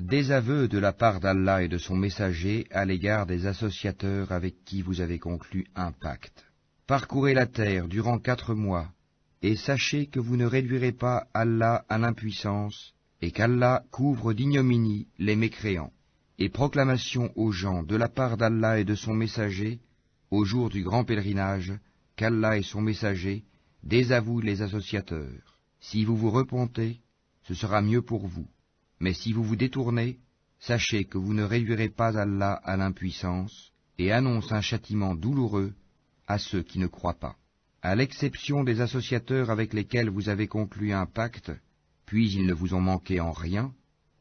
Désaveu de la part d'Allah et de son messager à l'égard des associateurs avec qui vous avez conclu un pacte. Parcourez la terre durant 4 mois, et sachez que vous ne réduirez pas Allah à l'impuissance, et qu'Allah couvre d'ignominie les mécréants. Et proclamation aux gens de la part d'Allah et de son messager, au jour du grand pèlerinage, qu'Allah et son messager désavouent les associateurs. Si vous vous repentez, ce sera mieux pour vous. Mais si vous vous détournez, sachez que vous ne réduirez pas Allah à l'impuissance, et annonce un châtiment douloureux à ceux qui ne croient pas. À l'exception des associateurs avec lesquels vous avez conclu un pacte, puis ils ne vous ont manqué en rien,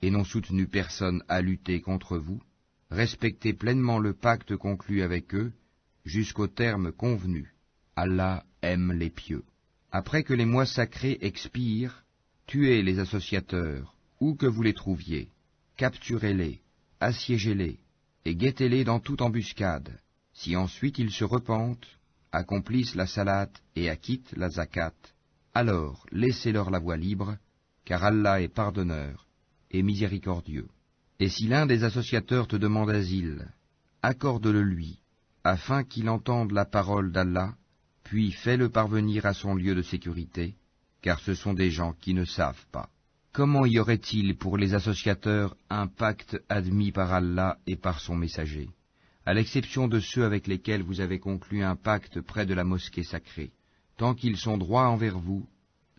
et n'ont soutenu personne à lutter contre vous, respectez pleinement le pacte conclu avec eux, jusqu'au terme convenu. Allah aime les pieux. Après que les mois sacrés expirent, tuez les associateurs, où que vous les trouviez, capturez-les, assiégez-les, et guettez-les dans toute embuscade. Si ensuite ils se repentent, accomplissent la salate et acquittent la zakat, alors laissez-leur la voie libre, car Allah est pardonneur et miséricordieux. Et si l'un des associateurs te demande asile, accorde-le lui, afin qu'il entende la parole d'Allah, puis fais-le parvenir à son lieu de sécurité, car ce sont des gens qui ne savent pas. Comment y aurait-il pour les associateurs un pacte admis par Allah et par son messager, à l'exception de ceux avec lesquels vous avez conclu un pacte près de la mosquée sacrée? Tant qu'ils sont droits envers vous,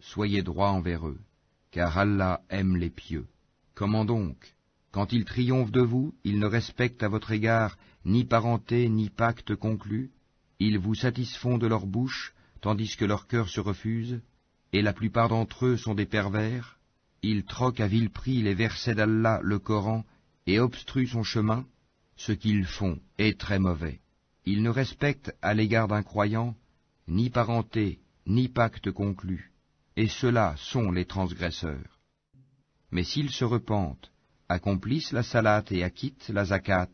soyez droits envers eux, car Allah aime les pieux. Comment donc, quand ils triomphent de vous, ils ne respectent à votre égard ni parenté ni pacte conclu? Ils vous satisfont de leur bouche, tandis que leur cœur se refuse, et la plupart d'entre eux sont des pervers. Ils troquent à vil prix les versets d'Allah, le Coran, et obstruent son chemin. Ce qu'ils font est très mauvais. Ils ne respectent à l'égard d'un croyant ni parenté, ni pacte conclu, et ceux-là sont les transgresseurs. Mais s'ils se repentent, accomplissent la salate et acquittent la zakat,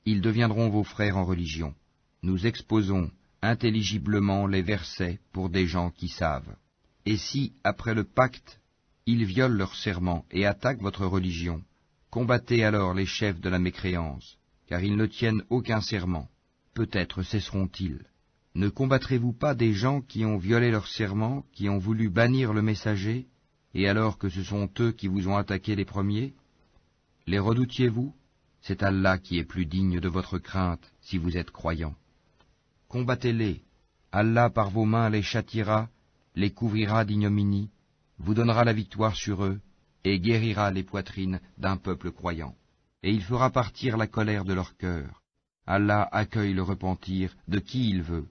ils deviendront vos frères en religion. Nous exposons intelligiblement les versets pour des gens qui savent. Et si, après le pacte, ils violent leur serment et attaquent votre religion, combattez alors les chefs de la mécréance, car ils ne tiennent aucun serment. Peut-être cesseront-ils. Ne combattrez-vous pas des gens qui ont violé leur serment, qui ont voulu bannir le messager, et alors que ce sont eux qui vous ont attaqué les premiers? Les redoutiez-vous? C'est Allah qui est plus digne de votre crainte, si vous êtes croyants. Combattez-les. Allah par vos mains les châtiera, les couvrira d'ignominie, vous donnera la victoire sur eux, et guérira les poitrines d'un peuple croyant. Et il fera partir la colère de leur cœur. Allah accueille le repentir de qui il veut.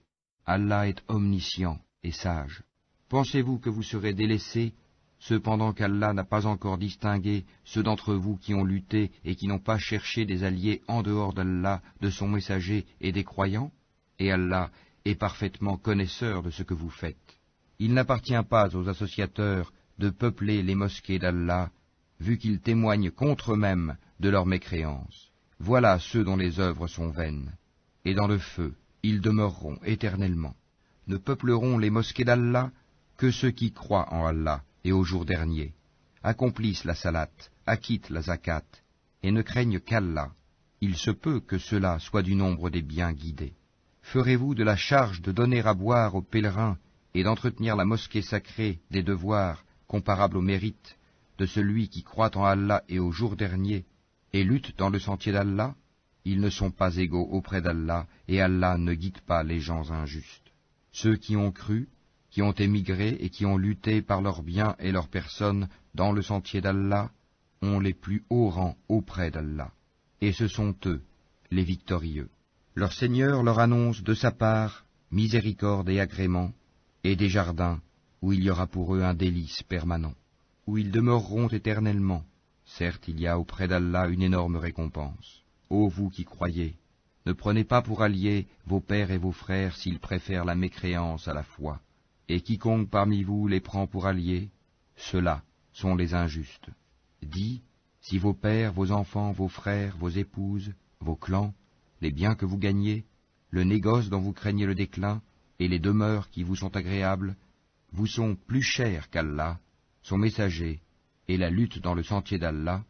Allah est omniscient et sage. Pensez-vous que vous serez délaissés, cependant qu'Allah n'a pas encore distingué ceux d'entre vous qui ont lutté et qui n'ont pas cherché des alliés en dehors d'Allah, de son messager et des croyants? Et Allah est parfaitement connaisseur de ce que vous faites. Il n'appartient pas aux associateurs de peupler les mosquées d'Allah, vu qu'ils témoignent contre eux-mêmes de leur mécréance. Voilà ceux dont les œuvres sont vaines, et dans le feu, ils demeureront éternellement. Ne peupleront les mosquées d'Allah que ceux qui croient en Allah et au jour dernier, accomplissent la salate, acquittent la zakat, et ne craignent qu'Allah. Il se peut que cela soit du nombre des bien guidés. Ferez-vous de la charge de donner à boire aux pèlerins et d'entretenir la mosquée sacrée des devoirs comparables au mérite de celui qui croit en Allah et au jour dernier et lutte dans le sentier d'Allah? Ils ne sont pas égaux auprès d'Allah, et Allah ne guide pas les gens injustes. Ceux qui ont cru, qui ont émigré et qui ont lutté par leurs biens et leurs personnes dans le sentier d'Allah, ont les plus hauts rangs auprès d'Allah. Et ce sont eux, les victorieux. Leur Seigneur leur annonce de sa part miséricorde et agrément, et des jardins où il y aura pour eux un délice permanent, où ils demeureront éternellement. Certes, il y a auprès d'Allah une énorme récompense. Ô vous qui croyez, ne prenez pas pour alliés vos pères et vos frères s'ils préfèrent la mécréance à la foi, et quiconque parmi vous les prend pour alliés, ceux-là sont les injustes. Dis, si vos pères, vos enfants, vos frères, vos épouses, vos clans, les biens que vous gagnez, le négoce dont vous craignez le déclin, et les demeures qui vous sont agréables, vous sont plus chers qu'Allah, son messager, et la lutte dans le sentier d'Allah,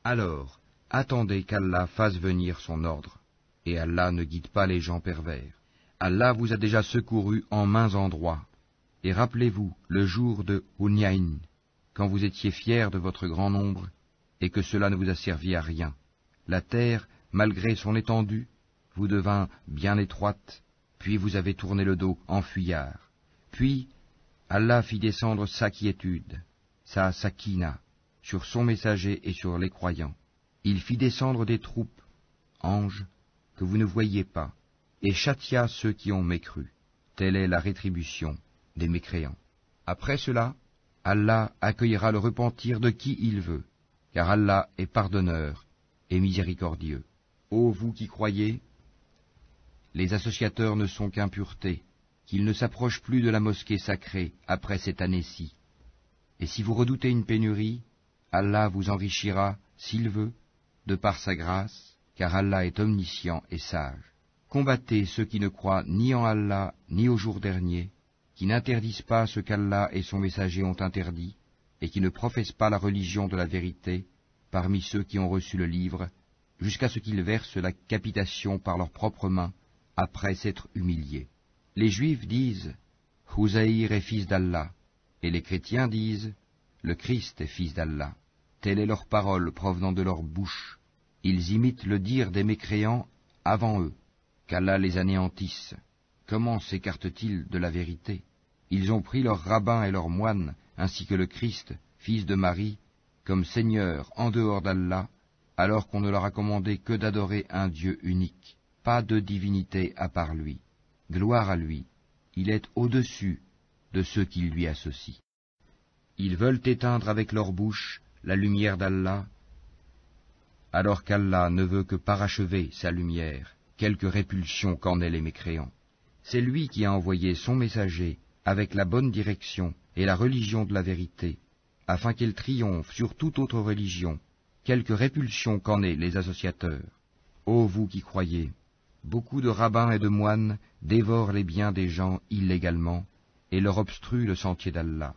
Alors, attendez qu'Allah fasse venir son ordre, et Allah ne guide pas les gens pervers. Allah vous a déjà secouru en maints endroits, et rappelez-vous le jour de Hunayn, quand vous étiez fiers de votre grand nombre, et que cela ne vous a servi à rien. La terre, malgré son étendue, vous devint bien étroite, puis vous avez tourné le dos en fuyard. Puis, Allah fit descendre sa quiétude, sa sakina, sur son messager et sur les croyants. Il fit descendre des troupes, anges, que vous ne voyiez pas, et châtia ceux qui ont mécru. Telle est la rétribution des mécréants. Après cela, Allah accueillera le repentir de qui il veut, car Allah est pardonneur et miséricordieux. Ô vous qui croyez, les associateurs ne sont qu'impureté, qu'ils ne s'approchent plus de la mosquée sacrée après cette année-ci. Et si vous redoutez une pénurie, Allah vous enrichira, s'il veut, de par sa grâce, car Allah est omniscient et sage. Combattez ceux qui ne croient ni en Allah ni au jour dernier, qui n'interdisent pas ce qu'Allah et son messager ont interdit, et qui ne professent pas la religion de la vérité, parmi ceux qui ont reçu le livre, jusqu'à ce qu'ils versent la capitation par leurs propres mains, après s'être humiliés. Les Juifs disent « Uzaïr est fils d'Allah », et les chrétiens disent « Le Christ est fils d'Allah ». Telle est leur parole provenant de leur bouche. Ils imitent le dire des mécréants avant eux, qu'Allah les anéantisse. Comment s'écartent-ils de la vérité? Ils ont pris leurs rabbins et leurs moines, ainsi que le Christ, fils de Marie, comme Seigneur en dehors d'Allah, alors qu'on ne leur a commandé que d'adorer un Dieu unique, pas de divinité à part lui. Gloire à lui, il est au-dessus de ceux qui lui associent. Ils veulent éteindre avec leur bouche la lumière d'Allah, alors qu'Allah ne veut que parachever sa lumière, quelque répulsion qu'en aient les mécréants. C'est lui qui a envoyé son messager avec la bonne direction et la religion de la vérité, afin qu'elle triomphe sur toute autre religion, quelque répulsion qu'en aient les associateurs. Ô vous qui croyez, beaucoup de rabbins et de moines dévorent les biens des gens illégalement et leur obstruent le sentier d'Allah.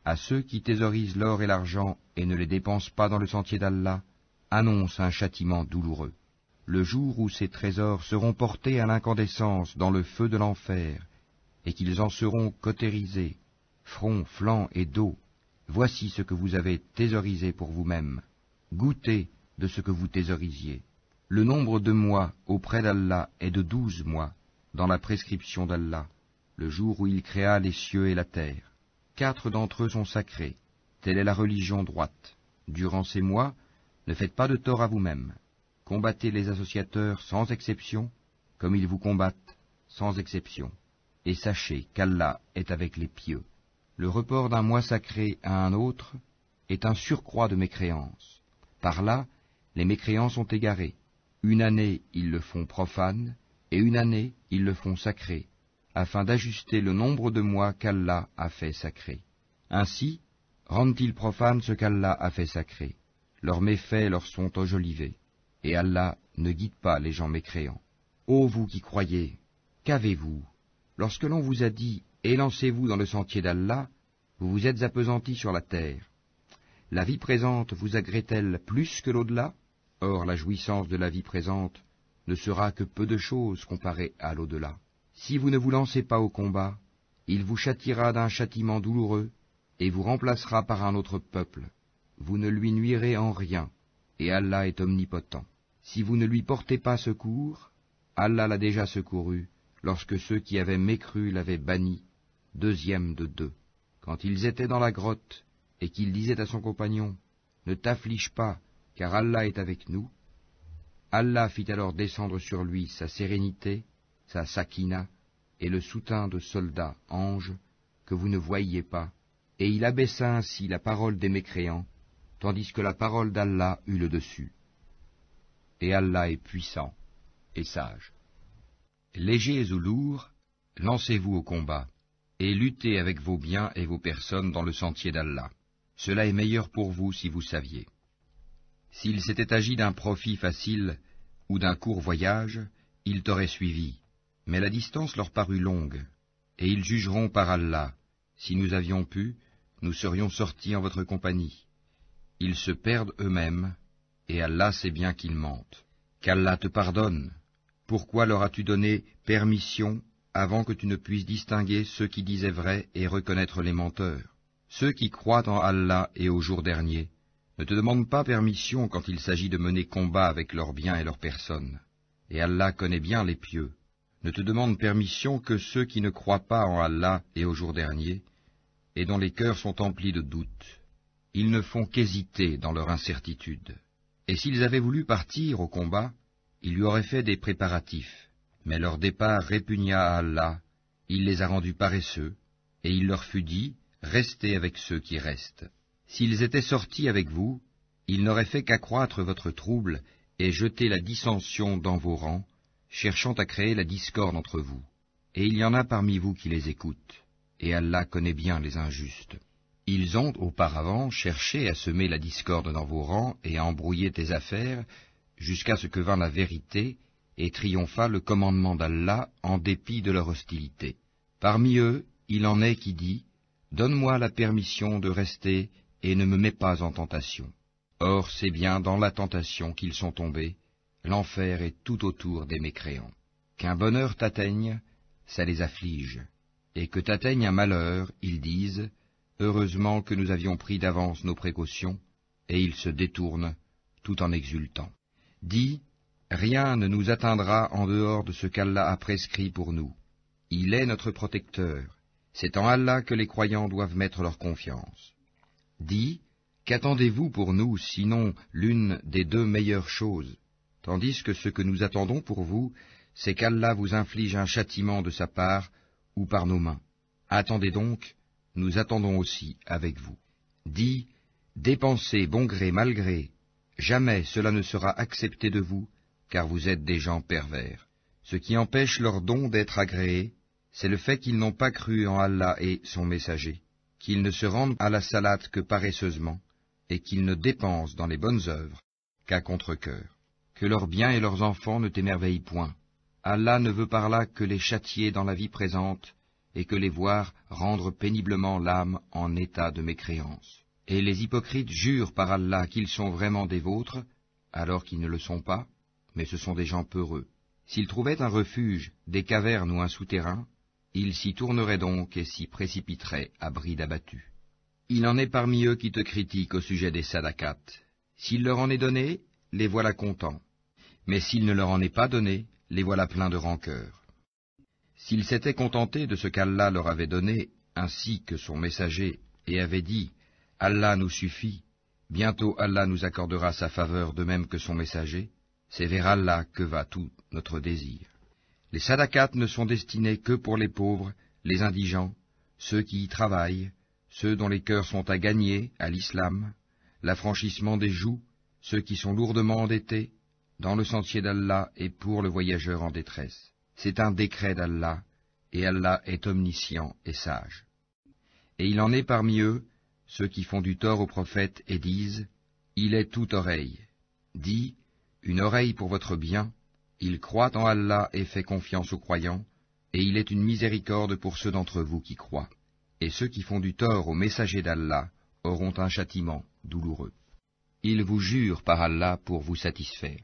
À ceux qui thésaurisent l'or et l'argent et ne les dépensent pas dans le sentier d'Allah, annonce un châtiment douloureux. Le jour où ces trésors seront portés à l'incandescence dans le feu de l'enfer, et qu'ils en seront cautérisés, front, flanc et dos, voici ce que vous avez thésaurisé pour vous-même. Goûtez de ce que vous thésaurisiez. Le nombre de mois auprès d'Allah est de 12 mois, dans la prescription d'Allah, le jour où il créa les cieux et la terre. 4 d'entre eux sont sacrés, telle est la religion droite. Durant ces mois, ne faites pas de tort à vous-même. Combattez les associateurs sans exception, comme ils vous combattent sans exception. Et sachez qu'Allah est avec les pieux. Le report d'un mois sacré à un autre est un surcroît de mécréance. Par là, les mécréants sont égarés. Une année, ils le font profane, et une année, ils le font sacré, afin d'ajuster le nombre de mois qu'Allah a fait sacré. Ainsi, rendent-ils profane ce qu'Allah a fait sacré. Leurs méfaits leur sont enjolivés, et Allah ne guide pas les gens mécréants. Ô vous qui croyez, qu'avez-vous? Lorsque l'on vous a dit « Élancez-vous dans le sentier d'Allah », vous vous êtes appesantis sur la terre. La vie présente vous agrée-t-elle plus que l'au-delà? Or la jouissance de la vie présente ne sera que peu de choses comparée à l'au-delà. Si vous ne vous lancez pas au combat, il vous châtiera d'un châtiment douloureux et vous remplacera par un autre peuple. Vous ne lui nuirez en rien, et Allah est omnipotent. Si vous ne lui portez pas secours, Allah l'a déjà secouru, lorsque ceux qui avaient mécru l'avaient banni, 2e de 2. Quand ils étaient dans la grotte, et qu'il disait à son compagnon, « Ne t'afflige pas, car Allah est avec nous », Allah fit alors descendre sur lui sa sérénité, sa sakina, et le soutien de soldats, anges, que vous ne voyiez pas, et il abaissa ainsi la parole des mécréants, tandis que la parole d'Allah eut le dessus. Et Allah est puissant et sage. Légers ou lourds, lancez-vous au combat, et luttez avec vos biens et vos personnes dans le sentier d'Allah. Cela est meilleur pour vous si vous saviez. S'il s'était agi d'un profit facile ou d'un court voyage, ils t'auraient suivi, mais la distance leur parut longue, et ils jugeront par Allah. Si nous avions pu, nous serions sortis en votre compagnie. Ils se perdent eux-mêmes, et Allah sait bien qu'ils mentent. Qu'Allah te pardonne. Pourquoi leur as-tu donné permission avant que tu ne puisses distinguer ceux qui disaient vrai et reconnaître les menteurs? Ceux qui croient en Allah et au jour dernier ne te demandent pas permission quand il s'agit de mener combat avec leurs biens et leurs personnes. Et Allah connaît bien les pieux. Ne te demandent permission que ceux qui ne croient pas en Allah et au jour dernier, et dont les cœurs sont emplis de doutes. Ils ne font qu'hésiter dans leur incertitude. Et s'ils avaient voulu partir au combat, ils lui auraient fait des préparatifs. Mais leur départ répugna à Allah, il les a rendus paresseux, et il leur fut dit, restez avec ceux qui restent. S'ils étaient sortis avec vous, ils n'auraient fait qu'accroître votre trouble et jeter la dissension dans vos rangs, cherchant à créer la discorde entre vous. Et il y en a parmi vous qui les écoutent, et Allah connaît bien les injustes. Ils ont auparavant cherché à semer la discorde dans vos rangs et à embrouiller tes affaires, jusqu'à ce que vint la vérité et triompha le commandement d'Allah en dépit de leur hostilité. Parmi eux, il en est qui dit, « Donne-moi la permission de rester et ne me mets pas en tentation. » Or c'est bien dans la tentation qu'ils sont tombés, l'enfer est tout autour des mécréants. Qu'un bonheur t'atteigne, ça les afflige, et que t'atteigne un malheur, ils disent, « Heureusement que nous avions pris d'avance nos précautions, » et ils se détournent, tout en exultant. Dis, rien ne nous atteindra en dehors de ce qu'Allah a prescrit pour nous. Il est notre protecteur. C'est en Allah que les croyants doivent mettre leur confiance. Dis, qu'attendez-vous pour nous, sinon l'une des deux meilleures choses, tandis que ce que nous attendons pour vous, c'est qu'Allah vous inflige un châtiment de sa part ou par nos mains. Attendez donc, nous attendons aussi avec vous. Dis, dépensez bon gré mal gré, jamais cela ne sera accepté de vous, car vous êtes des gens pervers. Ce qui empêche leur don d'être agréé, c'est le fait qu'ils n'ont pas cru en Allah et son messager, qu'ils ne se rendent à la salate que paresseusement, et qu'ils ne dépensent dans les bonnes œuvres qu'à contre-cœur. Que leurs biens et leurs enfants ne t'émerveillent point. Allah ne veut par là que les châtier dans la vie présente, et que les voir rendre péniblement l'âme en état de mécréance. Et les hypocrites jurent par Allah qu'ils sont vraiment des vôtres, alors qu'ils ne le sont pas, mais ce sont des gens peureux. S'ils trouvaient un refuge, des cavernes ou un souterrain, ils s'y tourneraient donc et s'y précipiteraient à bride abattue. Il en est parmi eux qui te critiquent au sujet des sadakats. S'il leur en est donné, les voilà contents. Mais s'il ne leur en est pas donné, les voilà pleins de rancœur. S'ils s'étaient contentés de ce qu'Allah leur avait donné, ainsi que son messager, et avaient dit « Allah nous suffit, bientôt Allah nous accordera sa faveur de même que son messager », c'est vers Allah que va tout notre désir. Les sadakats ne sont destinés que pour les pauvres, les indigents, ceux qui y travaillent, ceux dont les cœurs sont à gagner à l'islam, l'affranchissement des joues, ceux qui sont lourdement endettés, dans le sentier d'Allah et pour le voyageur en détresse. C'est un décret d'Allah, et Allah est omniscient et sage. Et il en est parmi eux, ceux qui font du tort au prophète et disent, « Il est toute oreille. » Dis, « Une oreille pour votre bien, il croit en Allah et fait confiance aux croyants, et il est une miséricorde pour ceux d'entre vous qui croient. Et ceux qui font du tort au messager d'Allah auront un châtiment douloureux. Ils vous jurent par Allah pour vous satisfaire,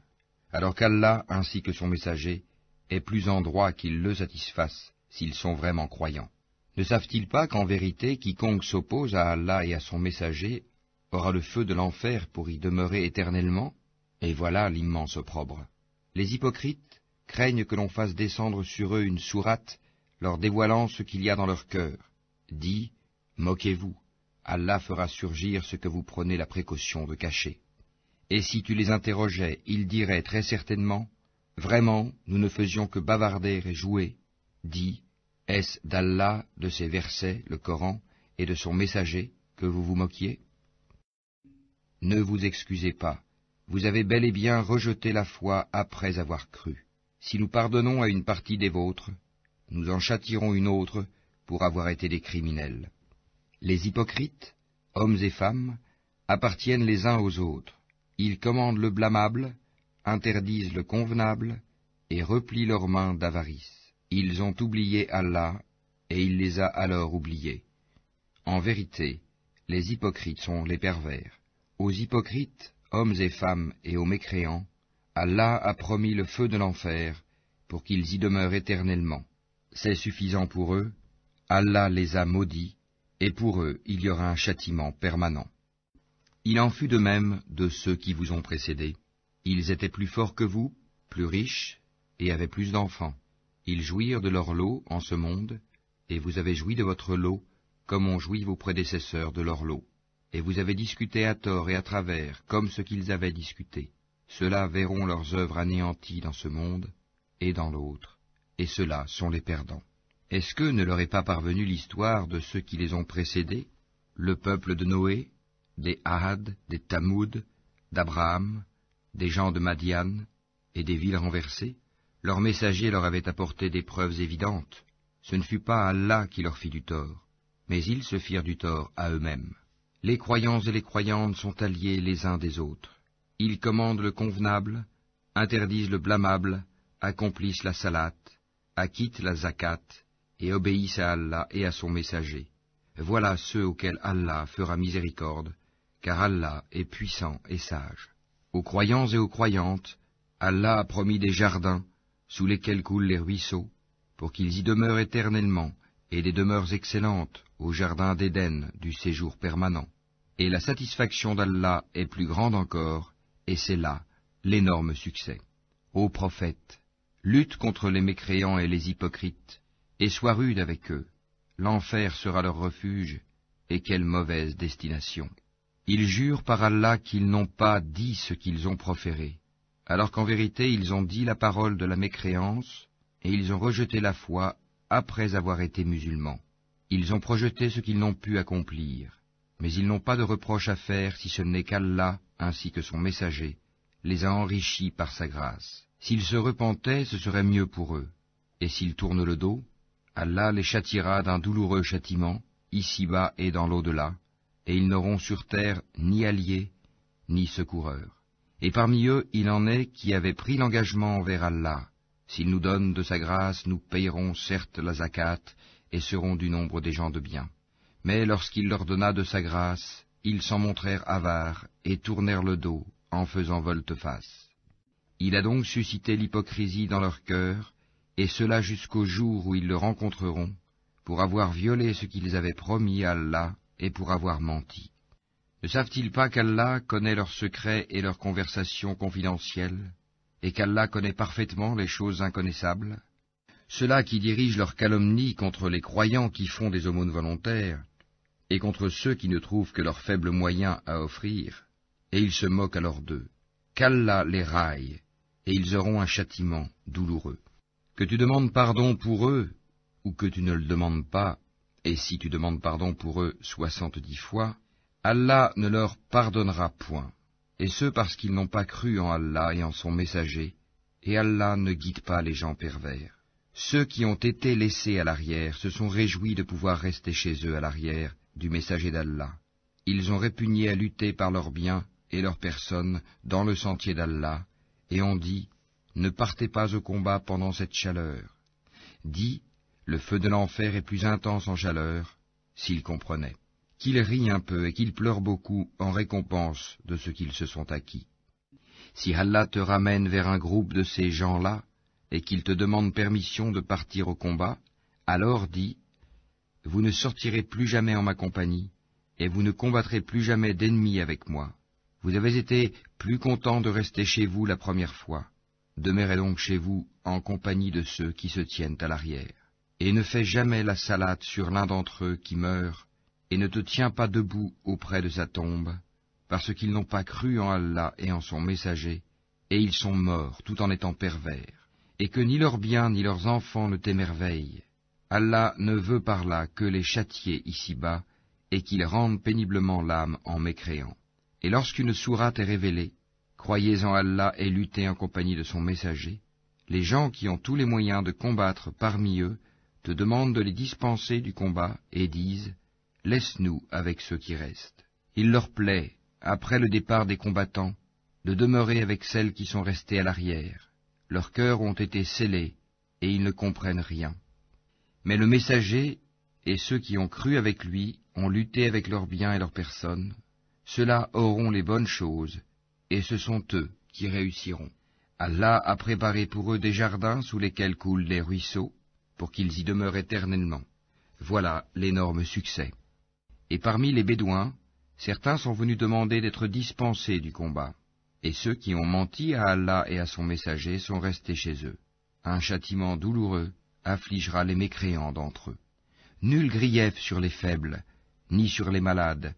alors qu'Allah ainsi que son messager est plus en droit qu'ils le satisfassent s'ils sont vraiment croyants. Ne savent-ils pas qu'en vérité quiconque s'oppose à Allah et à son messager aura le feu de l'enfer pour y demeurer éternellement? Et voilà l'immense opprobre. Les hypocrites craignent que l'on fasse descendre sur eux une sourate leur dévoilant ce qu'il y a dans leur cœur. Dis, moquez-vous, Allah fera surgir ce que vous prenez la précaution de cacher. Et si tu les interrogeais, ils diraient très certainement, vraiment, nous ne faisions que bavarder et jouer. Dis, est-ce d'Allah, de ses versets, le Coran, et de son messager, que vous vous moquiez? Ne vous excusez pas, vous avez bel et bien rejeté la foi après avoir cru. Si nous pardonnons à une partie des vôtres, nous en châtierons une autre pour avoir été des criminels. Les hypocrites, hommes et femmes, appartiennent les uns aux autres. Ils commandent le blâmable, interdisent le convenable, et replient leurs mains d'avarice. Ils ont oublié Allah, et il les a alors oubliés. En vérité, les hypocrites sont les pervers. Aux hypocrites, hommes et femmes, et aux mécréants, Allah a promis le feu de l'enfer, pour qu'ils y demeurent éternellement. C'est suffisant pour eux, Allah les a maudits, et pour eux il y aura un châtiment permanent. Il en fut de même de ceux qui vous ont précédés. Ils étaient plus forts que vous, plus riches, et avaient plus d'enfants. Ils jouirent de leur lot en ce monde, et vous avez joui de votre lot, comme ont joui vos prédécesseurs de leur lot. Et vous avez discuté à tort et à travers, comme ce qu'ils avaient discuté. Ceux-là verront leurs œuvres anéanties dans ce monde et dans l'autre, et ceux-là sont les perdants. Est-ce que ne leur est pas parvenue l'histoire de ceux qui les ont précédés, le peuple de Noé, des Had, des Tamoud, d'Abraham, des gens de Madian, et des villes renversées? Leurs messagers leur avaient apporté des preuves évidentes. Ce ne fut pas Allah qui leur fit du tort, mais ils se firent du tort à eux-mêmes. Les croyants et les croyantes sont alliés les uns des autres. Ils commandent le convenable, interdisent le blâmable, accomplissent la salate, acquittent la zakat, et obéissent à Allah et à son messager. Voilà ceux auxquels Allah fera miséricorde, car Allah est puissant et sage. Aux croyants et aux croyantes, Allah a promis des jardins, sous lesquels coulent les ruisseaux, pour qu'ils y demeurent éternellement, et des demeures excellentes, au jardin d'Éden du séjour permanent. Et la satisfaction d'Allah est plus grande encore, et c'est là l'énorme succès. Ô prophète, lutte contre les mécréants et les hypocrites, et sois rude avec eux. L'enfer sera leur refuge, et quelle mauvaise destination. Ils jurent par Allah qu'ils n'ont pas dit ce qu'ils ont proféré, alors qu'en vérité ils ont dit la parole de la mécréance, et ils ont rejeté la foi après avoir été musulmans. Ils ont projeté ce qu'ils n'ont pu accomplir, mais ils n'ont pas de reproche à faire si ce n'est qu'Allah, ainsi que son messager, les a enrichis par sa grâce. S'ils se repentaient, ce serait mieux pour eux, et s'ils tournent le dos, Allah les châtiera d'un douloureux châtiment, ici-bas et dans l'au-delà, et ils n'auront sur terre ni alliés, ni secoureurs. Et parmi eux, il en est qui avaient pris l'engagement envers Allah. S'il nous donne de sa grâce, nous payerons certes la zakat, et seront du nombre des gens de bien. Mais lorsqu'il leur donna de sa grâce, ils s'en montrèrent avares, et tournèrent le dos, en faisant volte-face. Il a donc suscité l'hypocrisie dans leur cœur, et cela jusqu'au jour où ils le rencontreront, pour avoir violé ce qu'ils avaient promis à Allah, et pour avoir menti. Ne savent-ils pas qu'Allah connaît leurs secrets et leurs conversations confidentielles, et qu'Allah connaît parfaitement les choses inconnaissables? Ceux-là qui dirigent leur calomnie contre les croyants qui font des aumônes volontaires, et contre ceux qui ne trouvent que leurs faibles moyens à offrir, et ils se moquent alors d'eux. Qu'Allah les raille, et ils auront un châtiment douloureux. Que tu demandes pardon pour eux, ou que tu ne le demandes pas, et si tu demandes pardon pour eux 70 fois, Allah ne leur pardonnera point, et ce parce qu'ils n'ont pas cru en Allah et en son messager, et Allah ne guide pas les gens pervers. Ceux qui ont été laissés à l'arrière se sont réjouis de pouvoir rester chez eux à l'arrière du messager d'Allah. Ils ont répugné à lutter par leurs biens et leurs personnes dans le sentier d'Allah, et ont dit, ne partez pas au combat pendant cette chaleur. Dis, le feu de l'enfer est plus intense en chaleur, s'ils comprenaient. Qu'ils rient un peu et qu'ils pleurent beaucoup en récompense de ce qu'ils se sont acquis. Si Allah te ramène vers un groupe de ces gens-là, et qu'ils te demandent permission de partir au combat, alors dis, vous ne sortirez plus jamais en ma compagnie, et vous ne combattrez plus jamais d'ennemis avec moi. Vous avez été plus contents de rester chez vous la première fois. Demeurez donc chez vous en compagnie de ceux qui se tiennent à l'arrière. Et ne fais jamais la salate sur l'un d'entre eux qui meurt, et ne te tiens pas debout auprès de sa tombe, parce qu'ils n'ont pas cru en Allah et en son messager, et ils sont morts tout en étant pervers, et que ni leurs biens ni leurs enfants ne t'émerveillent. Allah ne veut par là que les châtier ici-bas, et qu'ils rendent péniblement l'âme en mécréant. Et lorsqu'une sourate est révélée, croyez en Allah et luttez en compagnie de son messager, les gens qui ont tous les moyens de combattre parmi eux te demandent de les dispenser du combat et disent « Laisse-nous avec ceux qui restent ». Il leur plaît, après le départ des combattants, de demeurer avec celles qui sont restées à l'arrière. Leurs cœurs ont été scellés et ils ne comprennent rien. Mais le messager et ceux qui ont cru avec lui ont lutté avec leurs biens et leurs personnes. Ceux-là auront les bonnes choses et ce sont eux qui réussiront. Allah a préparé pour eux des jardins sous lesquels coulent les ruisseaux, pour qu'ils y demeurent éternellement. Voilà l'énorme succès. Et parmi les Bédouins, certains sont venus demander d'être dispensés du combat, et ceux qui ont menti à Allah et à son messager sont restés chez eux. Un châtiment douloureux affligera les mécréants d'entre eux. Nul grief sur les faibles, ni sur les malades,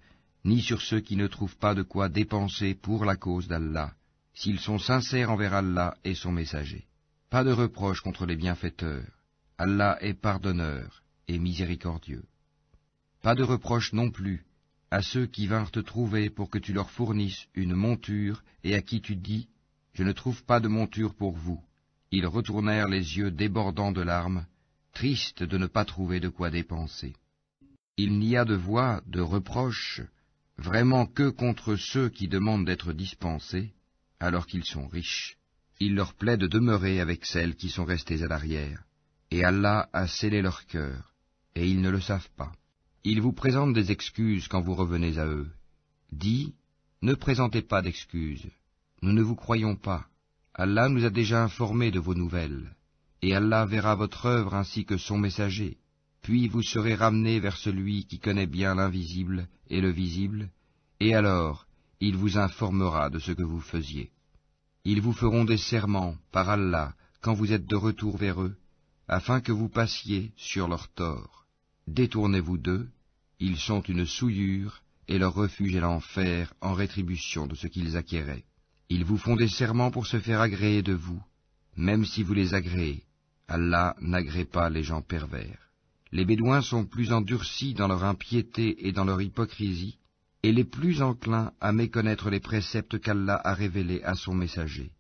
ni sur ceux qui ne trouvent pas de quoi dépenser pour la cause d'Allah, s'ils sont sincères envers Allah et son messager. Pas de reproche contre les bienfaiteurs. Allah est pardonneur et miséricordieux. Pas de reproche non plus à ceux qui vinrent te trouver pour que tu leur fournisses une monture et à qui tu dis « Je ne trouve pas de monture pour vous ». Ils retournèrent les yeux débordants de larmes, tristes de ne pas trouver de quoi dépenser. Il n'y a de voix, de reproche, vraiment que contre ceux qui demandent d'être dispensés, alors qu'ils sont riches. Il leur plaît de demeurer avec celles qui sont restées à l'arrière, et Allah a scellé leur cœur, et ils ne le savent pas. Ils vous présentent des excuses quand vous revenez à eux. Dis, ne présentez pas d'excuses, nous ne vous croyons pas. Allah nous a déjà informés de vos nouvelles, et Allah verra votre œuvre ainsi que son messager. Puis vous serez ramenés vers celui qui connaît bien l'invisible et le visible, et alors il vous informera de ce que vous faisiez. Ils vous feront des serments par Allah quand vous êtes de retour vers eux, afin que vous passiez sur leurs torts. Détournez-vous d'eux, ils sont une souillure, et leur refuge est l'enfer en rétribution de ce qu'ils acquéraient. Ils vous font des serments pour se faire agréer de vous, même si vous les agréez. Allah n'agrée pas les gens pervers. Les Bédouins sont plus endurcis dans leur impiété et dans leur hypocrisie, et les plus enclins à méconnaître les préceptes qu'Allah a révélés à son messager.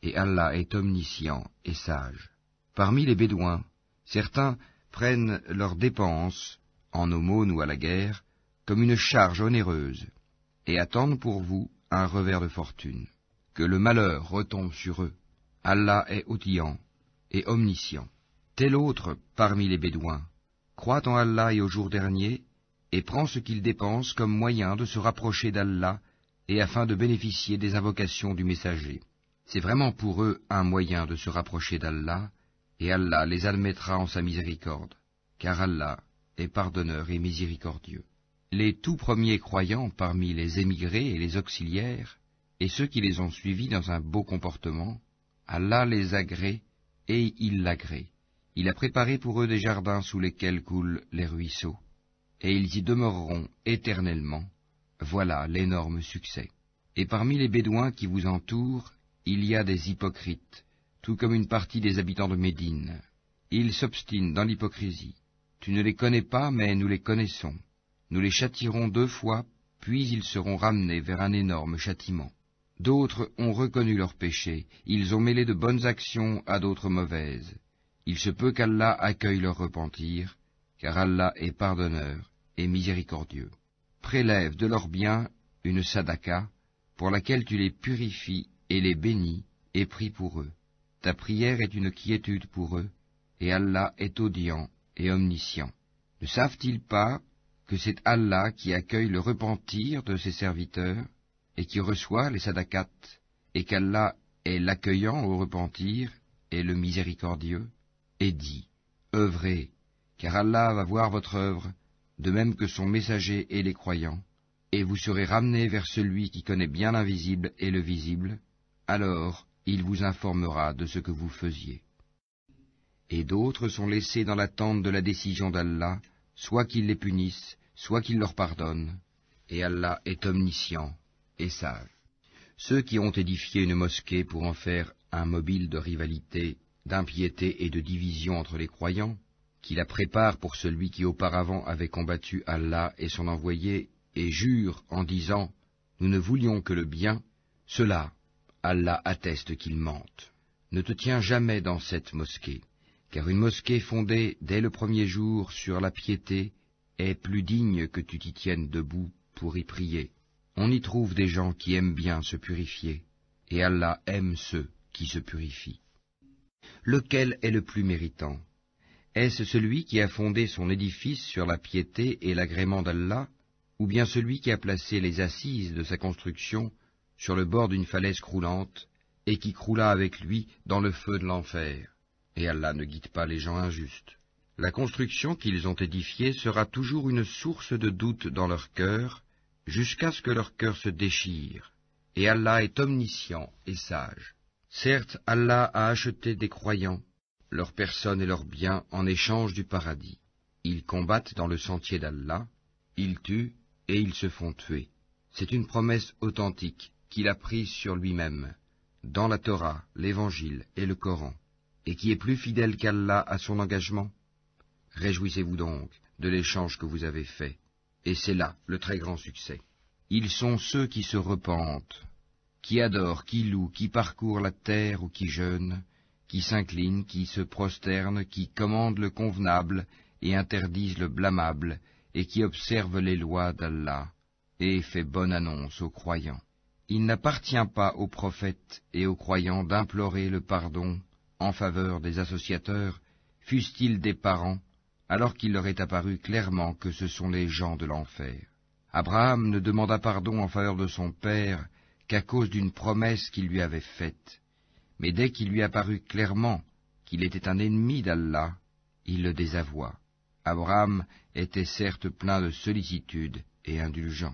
Et Allah est omniscient et sage. Parmi les Bédouins, certains prennent leurs dépenses, en aumône ou à la guerre, comme une charge onéreuse, et attendent pour vous un revers de fortune. Que le malheur retombe sur eux. Allah est audient et omniscient. Tel autre parmi les Bédouins croit en Allah et au jour dernier, et prend ce qu'il dépense comme moyen de se rapprocher d'Allah et afin de bénéficier des invocations du messager. C'est vraiment pour eux un moyen de se rapprocher d'Allah, et Allah les admettra en sa miséricorde, car Allah est pardonneur et miséricordieux. Les tout premiers croyants parmi les émigrés et les auxiliaires, et ceux qui les ont suivis dans un beau comportement, Allah les agrée et il l'agrée. Il a préparé pour eux des jardins sous lesquels coulent les ruisseaux, et ils y demeureront éternellement. Voilà l'énorme succès. Et parmi les Bédouins qui vous entourent, il y a des hypocrites, tout comme une partie des habitants de Médine. Ils s'obstinent dans l'hypocrisie. Tu ne les connais pas, mais nous les connaissons. Nous les châtierons 2 fois, puis ils seront ramenés vers un énorme châtiment. D'autres ont reconnu leurs péchés, ils ont mêlé de bonnes actions à d'autres mauvaises. Il se peut qu'Allah accueille leur repentir, car Allah est pardonneur et miséricordieux. Prélève de leurs biens une sadaka, pour laquelle tu les purifies et les bénis, et prie pour eux. Ta prière est une quiétude pour eux, et Allah est audient et omniscient. Ne savent-ils pas que c'est Allah qui accueille le repentir de ses serviteurs, et qui reçoit les sadakats, et qu'Allah est l'accueillant au repentir et le miséricordieux, et dit, œuvrez, car Allah va voir votre œuvre, de même que son messager et les croyants, et vous serez ramenés vers celui qui connaît bien l'invisible et le visible, alors il vous informera de ce que vous faisiez. Et d'autres sont laissés dans l'attente de la décision d'Allah, soit qu'il les punisse, soit qu'il leur pardonne, et Allah est omniscient et sage. Ceux qui ont édifié une mosquée pour en faire un mobile de rivalité, d'impiété et de division entre les croyants, qui la préparent pour celui qui auparavant avait combattu Allah et son envoyé, et jurent en disant « Nous ne voulions que le bien », ceux-là, Allah atteste qu'ils mentent. Ne te tiens jamais dans cette mosquée, car une mosquée fondée dès le premier jour sur la piété est plus digne que tu t'y tiennes debout pour y prier. On y trouve des gens qui aiment bien se purifier, et Allah aime ceux qui se purifient. Lequel est le plus méritant? Est-ce celui qui a fondé son édifice sur la piété et l'agrément d'Allah, ou bien celui qui a placé les assises de sa construction sur le bord d'une falaise croulante, et qui croula avec lui dans le feu de l'enfer. Et Allah ne guide pas les gens injustes. La construction qu'ils ont édifiée sera toujours une source de doute dans leur cœur, jusqu'à ce que leur cœur se déchire. Et Allah est omniscient et sage. Certes, Allah a acheté des croyants, leur personne et leurs biens en échange du paradis. Ils combattent dans le sentier d'Allah, ils tuent et ils se font tuer. C'est une promesse authentique qu'il a prise sur lui-même, dans la Torah, l'Évangile et le Coran, et qui est plus fidèle qu'Allah à son engagement. Réjouissez-vous donc de l'échange que vous avez fait, et c'est là le très grand succès. Ils sont ceux qui se repentent, qui adorent, qui louent, qui parcourent la terre ou qui jeûnent, qui s'inclinent, qui se prosternent, qui commandent le convenable et interdisent le blâmable, et qui observent les lois d'Allah, et fait bonne annonce aux croyants. Il n'appartient pas aux prophètes et aux croyants d'implorer le pardon en faveur des associateurs, fussent-ils des parents, alors qu'il leur est apparu clairement que ce sont les gens de l'enfer. Abraham ne demanda pardon en faveur de son père qu'à cause d'une promesse qu'il lui avait faite, mais dès qu'il lui apparut clairement qu'il était un ennemi d'Allah, il le désavoua. Abraham était certes plein de sollicitude et indulgent.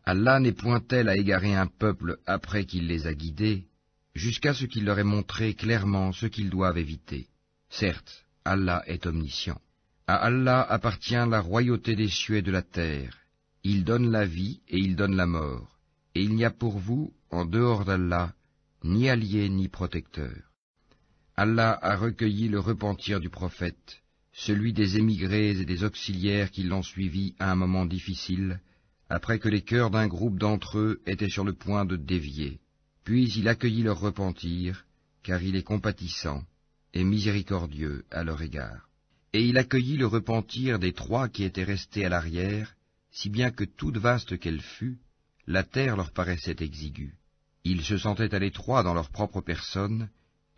Allah n'est point tel à égarer un peuple après qu'il les a guidés, jusqu'à ce qu'il leur ait montré clairement ce qu'ils doivent éviter. Certes, Allah est omniscient. À Allah appartient la royauté des cieux et de la terre. Il donne la vie et il donne la mort, et il n'y a pour vous, en dehors d'Allah, ni allié ni protecteur. Allah a recueilli le repentir du prophète, celui des émigrés et des auxiliaires qui l'ont suivi à un moment difficile, après que les cœurs d'un groupe d'entre eux étaient sur le point de dévier. Puis il accueillit leur repentir, car il est compatissant et miséricordieux à leur égard. Et il accueillit le repentir des 3 qui étaient restés à l'arrière, si bien que toute vaste qu'elle fût, la terre leur paraissait exiguë. Ils se sentaient à l'étroit dans leur propre personne,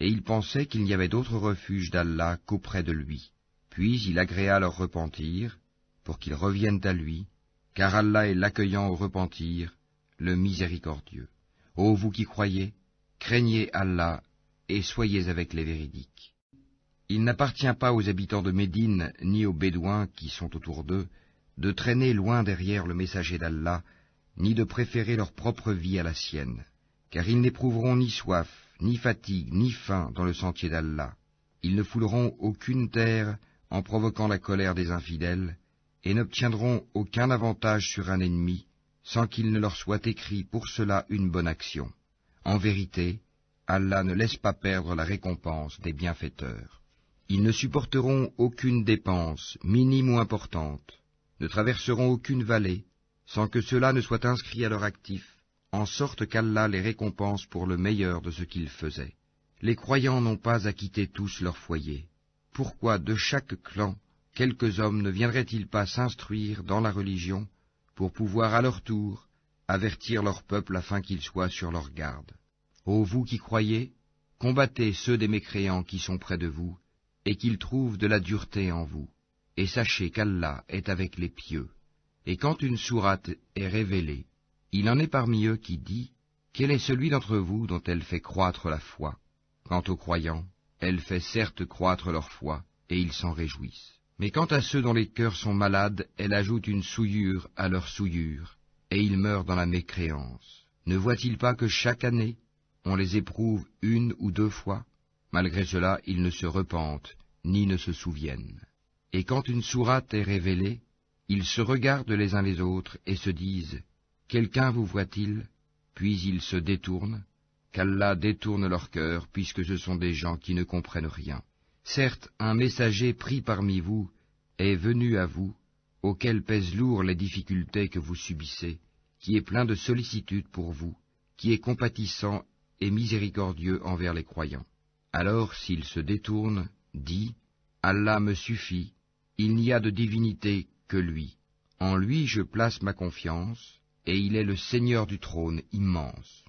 et ils pensaient qu'il n'y avait d'autre refuge d'Allah qu'auprès de lui. Puis il agréa leur repentir, pour qu'ils reviennent à lui, car Allah est l'accueillant au repentir, le miséricordieux. Ô vous qui croyez, craignez Allah et soyez avec les véridiques. Il n'appartient pas aux habitants de Médine, ni aux Bédouins qui sont autour d'eux, de traîner loin derrière le messager d'Allah, ni de préférer leur propre vie à la sienne, car ils n'éprouveront ni soif, ni fatigue, ni faim dans le sentier d'Allah. Ils ne fouleront aucune terre en provoquant la colère des infidèles, et n'obtiendront aucun avantage sur un ennemi, sans qu'il ne leur soit écrit pour cela une bonne action. En vérité, Allah ne laisse pas perdre la récompense des bienfaiteurs. Ils ne supporteront aucune dépense, minime ou importante, ne traverseront aucune vallée, sans que cela ne soit inscrit à leur actif, en sorte qu'Allah les récompense pour le meilleur de ce qu'ils faisaient. Les croyants n'ont pas à quitter tous leur foyer. Pourquoi de chaque clan quelques hommes ne viendraient-ils pas s'instruire dans la religion pour pouvoir à leur tour avertir leur peuple afin qu'ils soient sur leur garde? Ô vous qui croyez, combattez ceux des mécréants qui sont près de vous, et qu'ils trouvent de la dureté en vous, et sachez qu'Allah est avec les pieux. Et quand une sourate est révélée, il en est parmi eux qui dit, quel est celui d'entre vous dont elle fait croître la foi? Quant aux croyants, elle fait certes croître leur foi, et ils s'en réjouissent. Mais quant à ceux dont les cœurs sont malades, elle ajoute une souillure à leur souillure, et ils meurent dans la mécréance. Ne voient-ils pas que chaque année, on les éprouve 1 ou 2 fois? Malgré cela, ils ne se repentent, ni ne se souviennent. Et quand une sourate est révélée, ils se regardent les uns les autres et se disent, quelqu'un vous voit-il? Puis ils se détournent, qu'Allah détourne leur cœur, puisque ce sont des gens qui ne comprennent rien. Certes, un messager pris parmi vous est venu à vous, auquel pèsent lourd les difficultés que vous subissez, qui est plein de sollicitude pour vous, qui est compatissant et miséricordieux envers les croyants. Alors, s'il se détourne, dit, Allah me suffit, il n'y a de divinité que lui. En lui je place ma confiance, et il est le Seigneur du trône immense.